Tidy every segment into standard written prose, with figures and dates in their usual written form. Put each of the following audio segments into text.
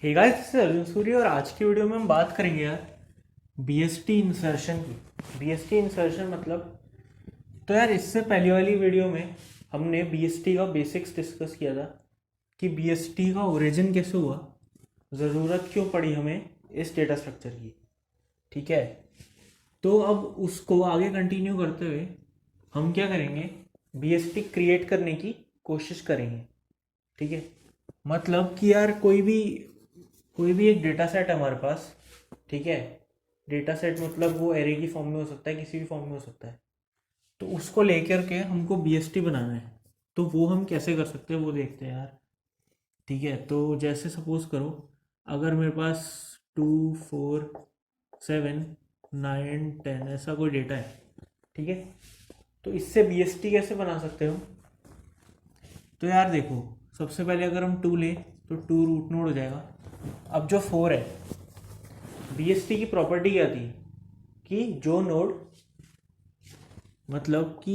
Hey guys, this is Arjun Surya और आज की वीडियो में हम बात करेंगे यार बीएसटी इंसर्शन की। बीएसटी इंसर्शन मतलब, तो यार इससे पहले वाली वीडियो में हमने बीएसटी का बेसिक्स डिस्कस किया था कि बीएसटी का ओरिजिन कैसे हुआ, ज़रूरत क्यों पड़ी हमें इस डेटा स्ट्रक्चर की। ठीक है, तो अब उसको आगे कंटिन्यू करते हुए हम क्या करेंगे, बीएसटी क्रिएट करने की कोशिश करेंगे। ठीक है, मतलब कि यार कोई भी एक डेटा सेट है हमारे पास। ठीक है, डेटा सेट मतलब वो एरे की फॉर्म में हो सकता है, किसी भी फॉर्म में हो सकता है। तो उसको लेकर के हमको बीएसटी बनाना है, तो वो हम कैसे कर सकते हैं वो देखते हैं यार। ठीक है, तो जैसे सपोज करो, अगर मेरे पास 2 4 7 9 10 ऐसा कोई डेटा है। ठीक है, तो इससे बीएसटी कैसे बना सकते हो। तो यार देखो, सबसे पहले अगर हम 2 लें तो 2 रूट नोड हो जाएगा। अब जो 4 है, बीएसटी की प्रॉपर्टी क्या थी कि जो नोड, मतलब कि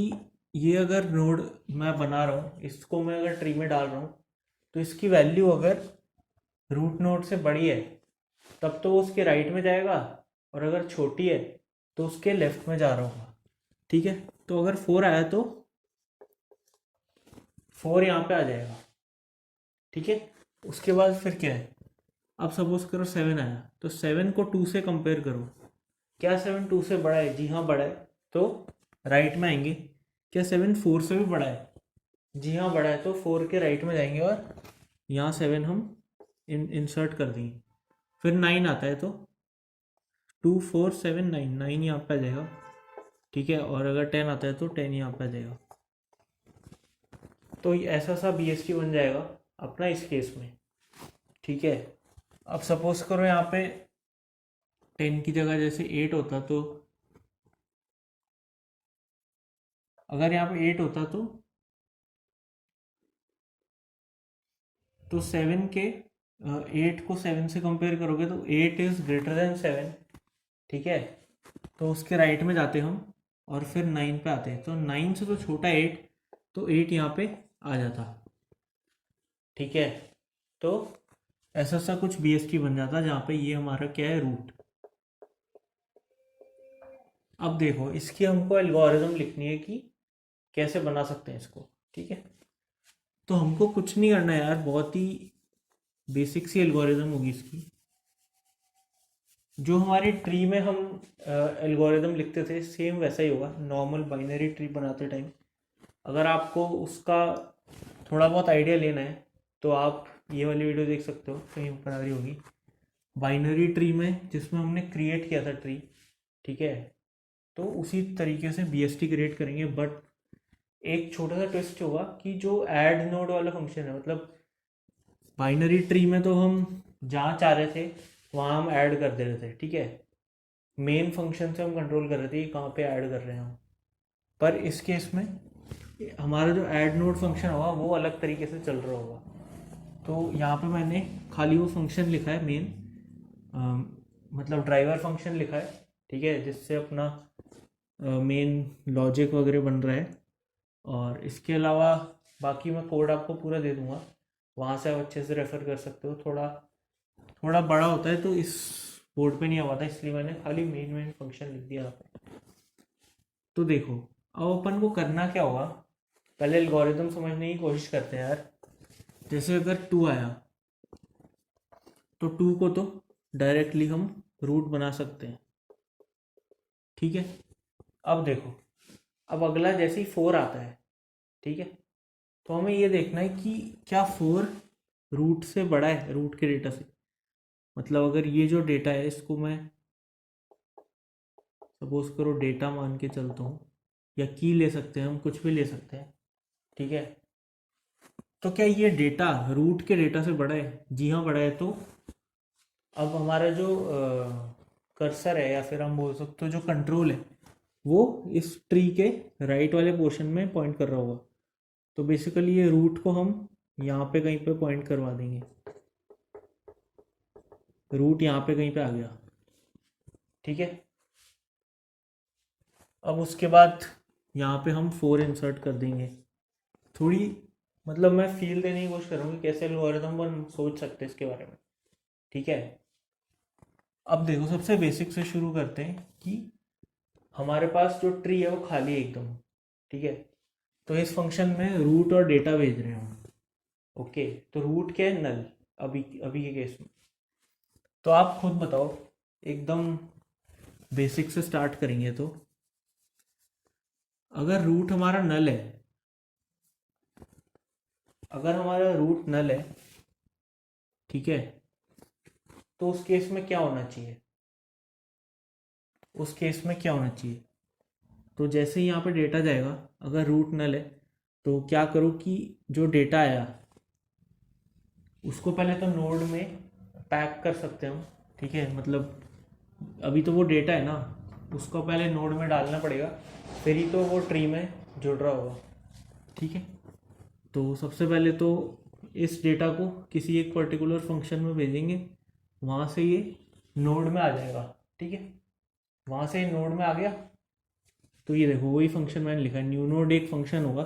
ये अगर नोड मैं बना रहा हूँ, इसको मैं अगर ट्री में डाल रहा हूँ, तो इसकी वैल्यू अगर रूट नोड से बड़ी है तब तो वो उसके राइट में जाएगा, और अगर छोटी है तो उसके लेफ्ट में जा रहा होगा। ठीक है, तो अगर 4 आया तो 4 यहाँ पे आ जाएगा। ठीक है, उसके बाद फिर क्या है, अब सपोज करो 7 आया, तो 7 को 2 से कंपेयर करो। क्या 7 2 से बड़ा है? जी हाँ, बड़ा है, तो राइट में आएंगे। क्या 7 4 से भी बड़ा है? जी हाँ, बड़ा है, तो 4 के राइट में जाएंगे और यहाँ 7 हम इंसर्ट कर देंगे। फिर 9 आता है तो 2 4 7 9, 9 यहाँ पे आ जाएगा। ठीक है, और अगर 10 आता है तो 10 यहाँ पे आ जाएगा। तो ये ऐसा सा बीएसटी बन जाएगा अपना इस केस में। ठीक है, अब सपोज करो यहाँ पे 10 की जगह जैसे 8 होता, तो अगर यहाँ पे 8 होता तो 7 के 8 को 7 से कंपेयर करोगे तो 8 इज ग्रेटर देन 7। ठीक है, तो उसके राइट में जाते हम और फिर 9 पे आते हैं, तो 9 से तो छोटा 8, तो 8 यहाँ पे आ जाता। ठीक है, तो ऐसा सा कुछ बीएसटी बन जाता जहाँ पे ये हमारा क्या है, रूट। अब देखो, इसकी हमको एल्गोरिदम लिखनी है कि कैसे बना सकते हैं इसको। ठीक है, तो हमको कुछ नहीं करना है यार, बहुत ही बेसिक सी एल्गोरिदम होगी इसकी। जो हमारी ट्री में हम एल्गोरिदम लिखते थे सेम वैसा ही होगा, नॉर्मल बाइनरी ट्री बनाते टाइम। अगर आपको उसका थोड़ा बहुत आइडिया लेना है तो आप ये वाली वीडियो देख सकते हो, कहीं ऊपर आ रही होगी, बाइनरी ट्री में जिसमें हमने क्रिएट किया था ट्री। ठीक है, तो उसी तरीके से बीएसटी क्रिएट करेंगे, बट एक छोटा सा ट्विस्ट होगा कि जो ऐड नोड वाला फंक्शन है, मतलब बाइनरी ट्री में तो हम जहाँ चाह रहे थे वहाँ हम ऐड कर दे रहे थे। ठीक है, मेन फंक्शन से हम कंट्रोल कर रहे थे कि कहाँ पे ऐड कर रहे हैं हम। पर इस केस में हमारा जो ऐड नोड फंक्शन होगा वो अलग तरीके से चल रहा होगा। तो यहाँ पे मैंने खाली वो फंक्शन लिखा है मेन, मतलब ड्राइवर फंक्शन लिखा है। ठीक है, जिससे अपना मेन लॉजिक वगैरह बन रहा है। और इसके अलावा बाकी मैं कोड आपको पूरा दे दूँगा, वहाँ से आप अच्छे से रेफ़र कर सकते हो। थोड़ा थोड़ा बड़ा होता है तो इस बोर्ड पे नहीं आ पाता, इसलिए मैंने खाली मेन फंक्शन लिख दिया यहाँ पे। तो देखो, अब अपन को करना क्या होगा, पहले एल्गोरिदम समझने की कोशिश करते हैं यार। जैसे अगर 2 आया तो 2 को तो डायरेक्टली हम रूट बना सकते हैं। ठीक है, अब देखो, अब अगला जैसे ही 4 आता है, ठीक है, तो हमें ये देखना है कि क्या 4 रूट से बड़ा है, रूट के डेटा से। मतलब अगर ये जो डेटा है इसको मैं सपोज करो डेटा मान के चलता हूँ, या की ले सकते हैं हम, कुछ भी ले सकते हैं। ठीक है, तो क्या ये डेटा रूट के डेटा से बड़ा है? जी हाँ, बड़ा है। तो अब हमारा जो कर्सर है, या फिर हम बोल सकते हो जो कंट्रोल है, वो इस ट्री के राइट वाले पोर्शन में पॉइंट कर रहा होगा। तो बेसिकली ये रूट को हम यहाँ पे कहीं पे पॉइंट करवा देंगे, रूट यहाँ पे कहीं पे आ गया। ठीक है, अब उसके बाद यहाँ पे हम 4 इंसर्ट कर देंगे। थोड़ी, मतलब मैं फील देने की कोशिश करूँगी कैसे एल्गोरिथम हम सोच सकते हैं इसके बारे में। ठीक है। अब देखो सबसे बेसिक से शुरू करते हैं कि हमारे पास जो ट्री है वो खाली है एकदम। ठीक है, तो इस फंक्शन में रूट और डेटा भेज रहे हैं हम। ओके, तो रूट क्या है? नल। अभी अभी के केस में तो आप खुद बताओ, एकदम बेसिक से स्टार्ट करेंगे तो अगर रूट हमारा नल है, अगर हमारा रूट नल है, ठीक है, तो उस केस में क्या होना चाहिए? उस केस में क्या होना चाहिए? तो जैसे ही यहाँ पे डेटा जाएगा, अगर रूट नल है तो क्या करो कि जो डेटा आया उसको पहले तो नोड में पैक कर सकते हो। ठीक है, मतलब अभी तो वो डेटा है ना, उसको पहले नोड में डालना पड़ेगा, फिर ही तो वो ट्री में जुड़ रहा होगा। ठीक है, तो सबसे पहले तो इस डेटा को किसी एक पर्टिकुलर फंक्शन में भेजेंगे, वहाँ से ये नोड में आ जाएगा। ठीक है, वहाँ से नोड में आ गया तो ये देखो वही फंक्शन मैंने लिखा है, न्यू नोड एक फंक्शन होगा,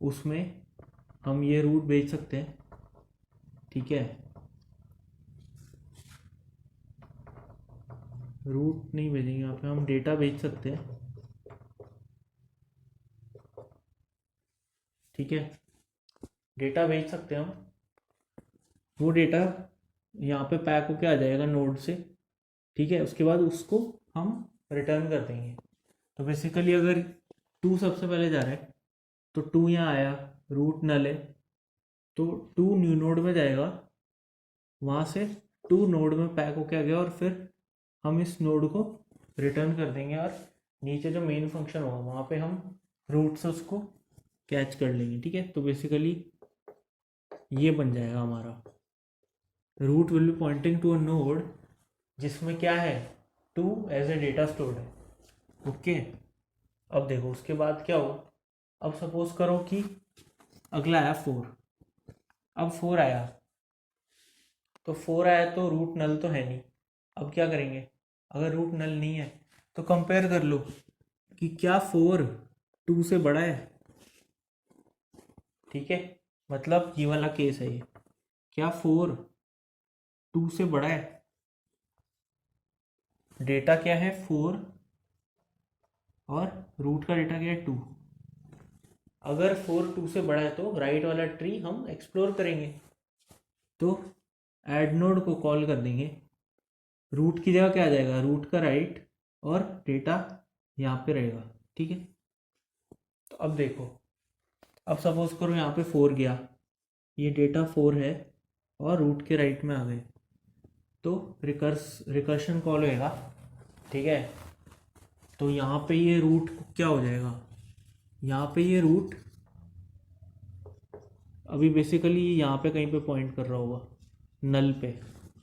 उसमें हम ये रूट भेज सकते हैं। ठीक है, रूट नहीं भेजेंगे, यहाँ पे हम डेटा भेज सकते हैं। ठीक है, डेटा भेज सकते हैं हम, वो डेटा यहाँ पे पैक होके आ जाएगा नोड से। ठीक है, उसके बाद उसको हम रिटर्न कर देंगे। तो बेसिकली अगर टू सबसे पहले जा रहा है तो टू यहाँ आया, रूट नल है, तो टू न्यू नोड में जाएगा, वहाँ से टू नोड में पैक होके आ गया, और फिर हम इस नोड को रिटर्न कर देंगे, और नीचे जो मेन फंक्शन होगा वहाँ पे हम रूट से उसको कैच कर लेंगे। ठीक है, तो बेसिकली ये बन जाएगा हमारा, root will be pointing to a node जिसमें क्या है, two as a data stored है। ओके, अब देखो उसके बाद क्या हो। अब सपोज करो कि अगला आया फोर। अब फोर आया, तो फोर आया तो रूट नल तो है नहीं। अब क्या करेंगे? अगर रूट नल नहीं है तो कंपेयर कर लो कि क्या फोर टू से बड़ा है। ठीक है, मतलब ये वाला केस है ये, क्या फोर टू से बड़ा है? डेटा क्या है? फोर, और रूट का डेटा क्या है? टू। अगर फोर टू से बड़ा है तो राइट वाला ट्री हम एक्सप्लोर करेंगे, तो एड नोड को कॉल कर देंगे, रूट की जगह क्या आ जाएगा? रूट का राइट, और डेटा यहाँ पे रहेगा। ठीक है, तो अब देखो, अब सपोज करो यहाँ पे फोर गया, ये डेटा फोर है और रूट के राइट में आ गए, तो रिकर्शन कॉल होएगा। ठीक है, तो यहाँ पे ये रूट क्या हो जाएगा? यहाँ पे ये रूट अभी बेसिकली यहाँ पे कहीं पे पॉइंट कर रहा होगा, नल पे।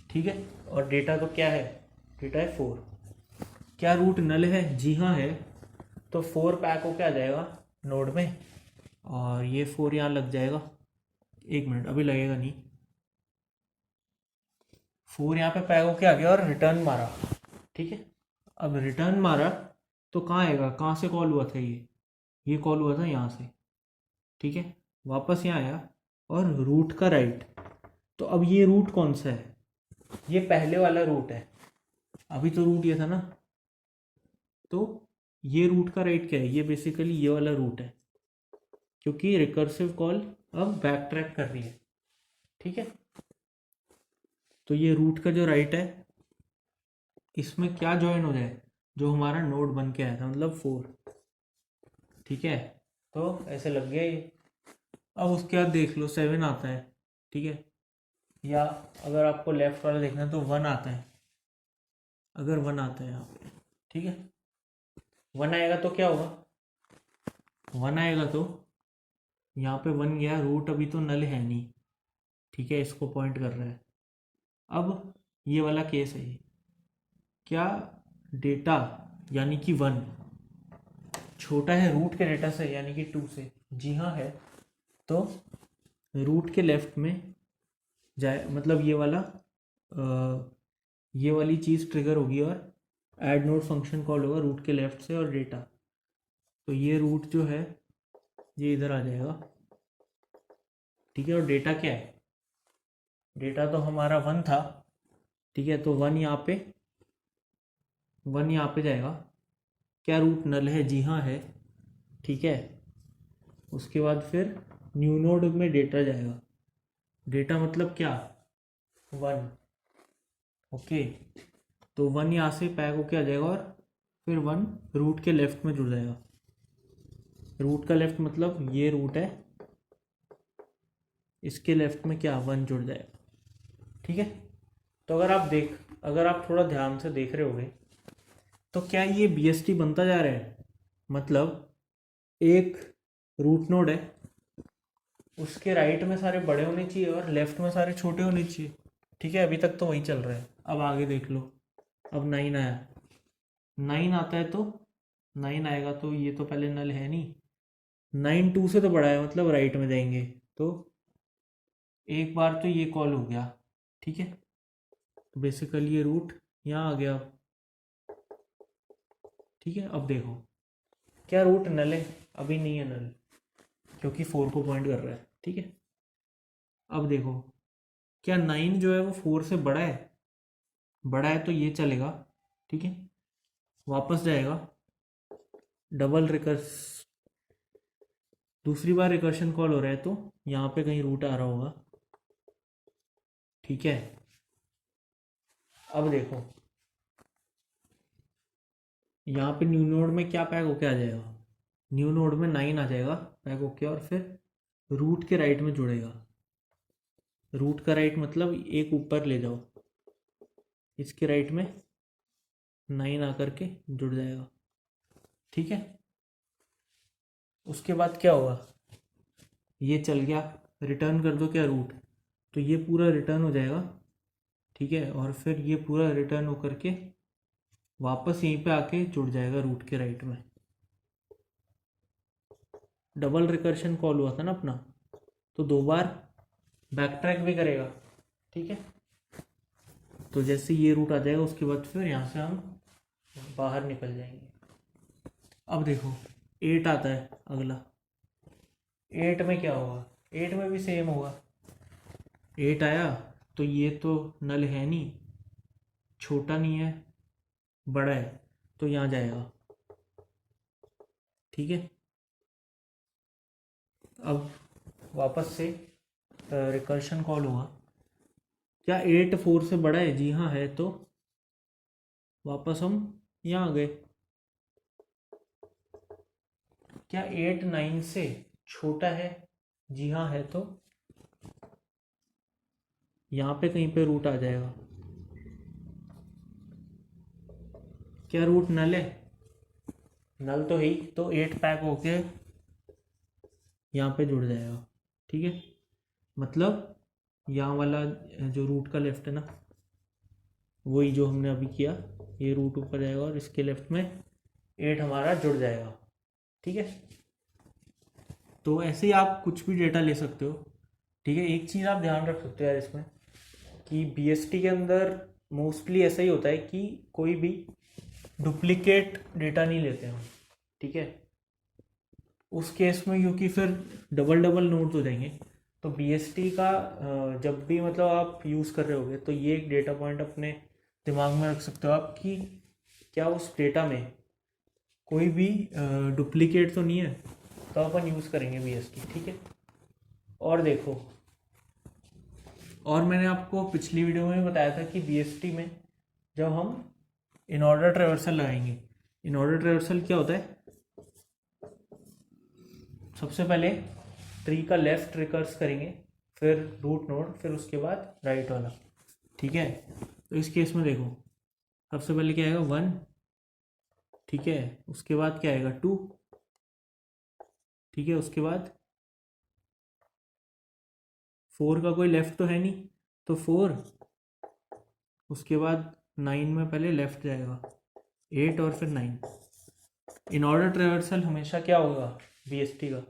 ठीक है, और डेटा तो क्या है? डेटा है फोर। क्या रूट नल है? जी हाँ है। तो फोर पैक होके आ जाएगा नोड में, और ये फोर यहाँ लग जाएगा। एक मिनट, अभी लगेगा नहीं। फोर यहाँ पे पैक होके आ गया और रिटर्न मारा। ठीक है, अब रिटर्न मारा तो कहाँ आएगा? कहाँ से कॉल हुआ था? ये कॉल हुआ था यहाँ से। ठीक है, वापस यहाँ आया, और रूट का राइट। तो अब ये रूट कौन सा है? ये पहले वाला रूट है, अभी तो रूट ये था ना, तो ये रूट का राइट क्या है? ये बेसिकली ये वाला रूट है, क्योंकि रिकर्सिव कॉल अब बैक ट्रैक कर रही है। ठीक है, तो ये रूट का जो राइट है, इसमें क्या ज्वाइन हो जाए? जो हमारा नोड बन के आया था, मतलब फोर। ठीक है, तो ऐसे लग गया ये। अब उसके बाद देख लो सेवन आता है। ठीक है, या अगर आपको लेफ्ट वाला देखना है तो वन आता है। अगर वन आता है यहाँ पे, ठीक है, वन आएगा तो क्या होगा? वन आएगा तो यहाँ पे वन गया, रूट अभी तो नल है नहीं। ठीक है, इसको पॉइंट कर रहा है। अब ये वाला केस है ये, क्या डेटा यानी कि वन छोटा है रूट के डेटा से यानी कि टू से? जी हाँ है। तो रूट के लेफ्ट में जाए, मतलब ये वाली चीज़ ट्रिगर होगी, और ऐड नोड फंक्शन कॉल होगा रूट के लेफ्ट से और डेटा। तो ये रूट जो है ये इधर आ जाएगा। ठीक है, और डेटा क्या है? डेटा तो हमारा वन था, ठीक है, तो वन यहाँ पे जाएगा। क्या रूट नल है? जी हाँ है। ठीक है, उसके बाद फिर न्यू नोड में डेटा जाएगा। डेटा मतलब क्या? वन। ओके, तो वन यहाँ से पैक होके आ जाएगा और फिर वन रूट के लेफ्ट में जुड़ जाएगा। रूट का लेफ्ट मतलब ये रूट है, इसके लेफ्ट में क्या वन जुड़ जाएगा। ठीक है, तो अगर आप थोड़ा ध्यान से देख रहे होगे तो क्या ये BST बनता जा रहा है। मतलब एक रूट नोड है, उसके राइट में सारे बड़े होने चाहिए और लेफ्ट में सारे छोटे होने चाहिए। ठीक है, अभी तक तो वही चल रहा है। अब आगे देख लो, अब 9 आया। 9 आता है तो 9 आएगा तो ये तो पहले नल है नहीं। 9 2 से तो बड़ा है, मतलब राइट में जाएंगे तो एक बार तो ये कॉल हो गया। ठीक है, तो बेसिकली ये रूट यहाँ आ गया। ठीक है, अब देखो क्या रूट नल है? अभी नहीं है नल, क्योंकि 4 को पॉइंट कर रहा है। ठीक है, अब देखो क्या 9 जो है वो 4 से बड़ा है? बड़ा है तो ये चलेगा। ठीक है, वापस जाएगा, डबल रिकर्स, दूसरी बार रिकर्शन कॉल हो रहा है तो यहाँ पे कहीं रूट आ रहा होगा। ठीक है, अब देखो यहाँ पे न्यू नोड में क्या पैक होके आ जाएगा। न्यू नोड में 9 आ जाएगा पैक होके और फिर रूट के राइट में जुड़ेगा। रूट का राइट मतलब एक ऊपर ले जाओ, इसके राइट में 9 आकर के जुड़ जाएगा। ठीक है, उसके बाद क्या होगा? ये चल गया, रिटर्न कर दो क्या रूट, तो ये पूरा रिटर्न हो जाएगा। ठीक है, और फिर ये पूरा रिटर्न होकर के वापस यहीं पे आके जुड़ जाएगा रूट के राइट में। डबल रिकर्शन कॉल हुआ था ना अपना, तो 2 बार बैक ट्रैक भी करेगा। ठीक है, तो जैसे ये रूट आ जाएगा उसके बाद फिर यहाँ से हम बाहर निकल जाएंगे। अब देखो 8 आता है अगला। 8 में क्या होगा? 8 में भी सेम होगा। 8 आया तो ये तो नल है नहीं, छोटा नहीं है, बड़ा है, तो यहाँ जाएगा। ठीक है, अब वापस से रिकर्शन कॉल हुआ। क्या 8 4 से बड़ा है? जी हाँ है, तो वापस हम यहाँ आ गए। क्या 8 9 से छोटा है? जी हाँ है, तो यहाँ पे कहीं पे रूट आ जाएगा। क्या रूट नल है? नल तो है ही, तो 8 पैक होके यहाँ पे जुड़ जाएगा। ठीक है, मतलब यहाँ वाला जो रूट का लेफ्ट है ना, वही जो हमने अभी किया, ये रूट ऊपर जाएगा और इसके लेफ्ट में 8 हमारा जुड़ जाएगा। ठीक है, तो ऐसे ही आप कुछ भी डेटा ले सकते हो। ठीक है, एक चीज़ आप ध्यान रख सकते हो यार इसमें, कि BST के अंदर मोस्टली ऐसा ही होता है कि कोई भी डुप्लीकेट डेटा नहीं लेते हम। ठीक है, उस केस में क्योंकि फिर डबल डबल नोड्स हो जाएंगे, तो BST का जब भी मतलब आप यूज़ कर रहे होगे तो ये एक डेटा पॉइंट अपने दिमाग में रख सकते हो आप, कि क्या उस डेटा में कोई भी डुप्लीकेट तो नहीं है, तो अपन यूज़ करेंगे BST। ठीक है, और देखो, और मैंने आपको पिछली वीडियो में भी बताया था कि BST में जब हम इन ऑर्डर ट्रेवर्सल लगाएंगे, इन ऑर्डर ट्रेवर्सल क्या होता है? सबसे पहले ट्री का लेफ्ट रिकर्स करेंगे, फिर रूट नोड, फिर उसके बाद राइट वाला। ठीक है, तो इस केस में देखो सबसे पहले क्या आएगा? 1। ठीक है, उसके बाद क्या आएगा? 2। ठीक है, उसके बाद 4 का कोई लेफ्ट तो है नहीं, तो 4। उसके बाद 9 में पहले लेफ्ट जाएगा, 8 और फिर 9। इन ऑर्डर ट्रेवर्सल हमेशा क्या होगा BST का?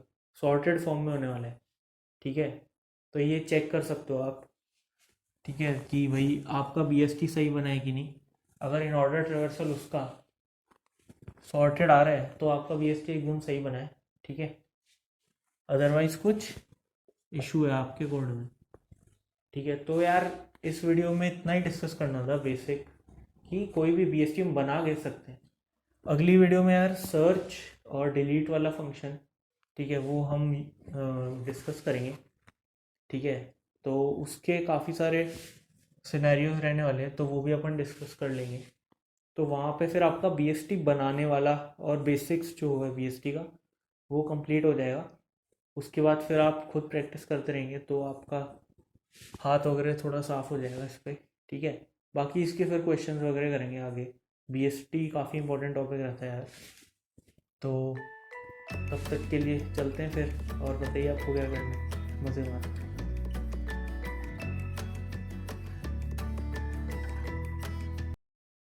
सॉर्टेड फॉर्म में होने वाला है। ठीक है, तो ये चेक कर सकते हो आप। ठीक है, कि भाई आपका BST सही बना है कि नहीं। अगर इन ऑर्डर ट्रेवर्सल उसका सॉर्टेड आ रहा है तो आपका BST एकदम सही बना है। ठीक है, अदरवाइज कुछ इशू है आपके कोड में। ठीक है, तो यार इस वीडियो में इतना ही डिस्कस करना था बेसिक, कि कोई भी BST हम बना के सकते हैं। अगली वीडियो में यार सर्च और डिलीट वाला फंक्शन, ठीक है, वो हम डिस्कस करेंगे, ठीक है। तो उसके काफ़ी सारे सिनेरियोज रहने वाले हैं, तो वो भी अपन डिस्कस कर लेंगे। तो वहाँ पे फिर आपका BST बनाने वाला और बेसिक्स जो है BST का वो कंप्लीट हो जाएगा। उसके बाद फिर आप खुद प्रैक्टिस करते रहेंगे तो आपका हाथ वगैरह थोड़ा साफ हो जाएगा इस पर, ठीक है। बाकी इसके फिर क्वेश्चंस वगैरह करेंगे आगे। BST काफ़ी इंपॉर्टेंट टॉपिक रहता है यार। तो तब तक के लिए चलते हैं फिर, और बताइए आपको क्या करना है, मज़े मार।